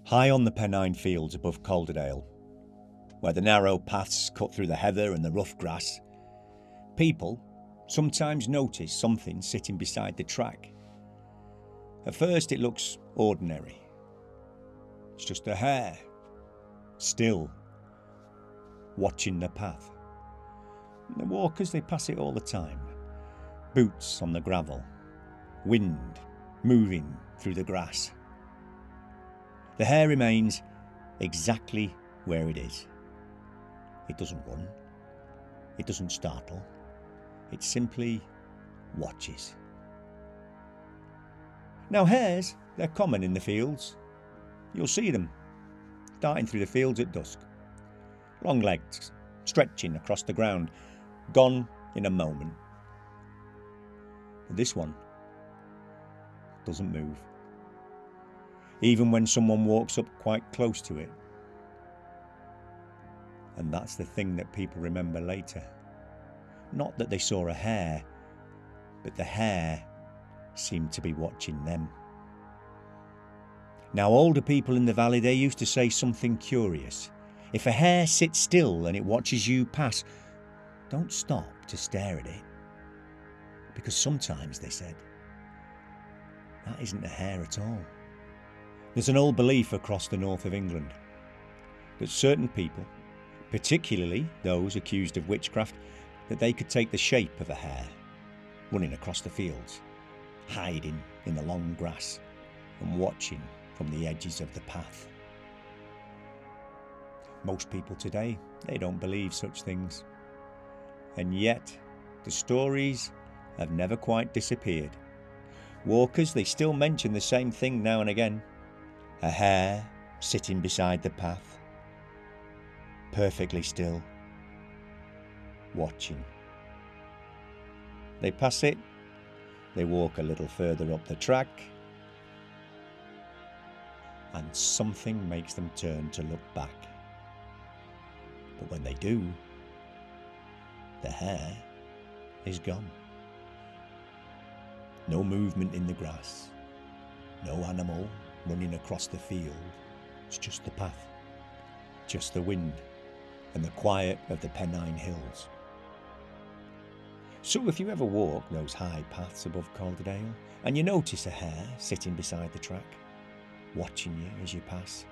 High on the Pennine fields above Calderdale, where the narrow paths cut through the heather and the rough grass, people sometimes notice something sitting beside the track. At first it looks ordinary. It's just a hare, still, watching the path. The walkers, they pass it all the time. Boots on the gravel, wind moving through the grass. The hare remains exactly where it is. It doesn't run. It doesn't startle. It simply watches. Now hares, they're common in the fields. You'll see them darting through the fields at dusk. Long legs stretching across the ground, gone in a moment. But this one doesn't move, even when someone walks up quite close to it. And that's the thing that people remember later. Not that they saw a hare, but the hare seemed to be watching them. Now, older people in the valley, they used to say something curious. If a hare sits still and it watches you pass, don't stop to stare at it. Because sometimes, they said, that isn't a hare at all. There's an old belief across the north of England that certain people, particularly those accused of witchcraft, that they could take the shape of a hare, running across the fields, hiding in the long grass and watching from the edges of the path. Most people today, they don't believe such things. And yet, the stories have never quite disappeared. Walkers, they still mention the same thing now and again. A hare sitting beside the path, perfectly still, watching. They pass it, they walk a little further up the track, and something makes them turn to look back. But when they do, the hare is gone. No movement in the grass, no animal running across the field. It's just the path, just the wind and the quiet of the Pennine hills. So if you ever walk those high paths above Calderdale and you notice a hare sitting beside the track, watching you as you pass,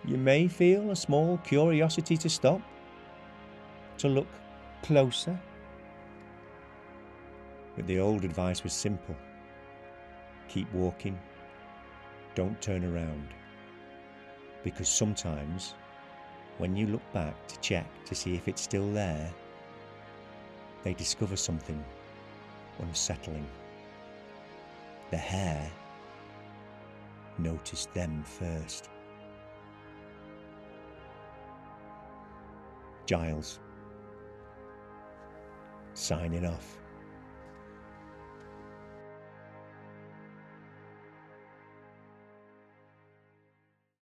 you may feel a small curiosity to stop, to look closer. But the old advice was simple. Keep walking. Don't turn around. Because sometimes, when you look back to check to see if it's still there, they discover something unsettling. The hare noticed them first. Giles, signing off.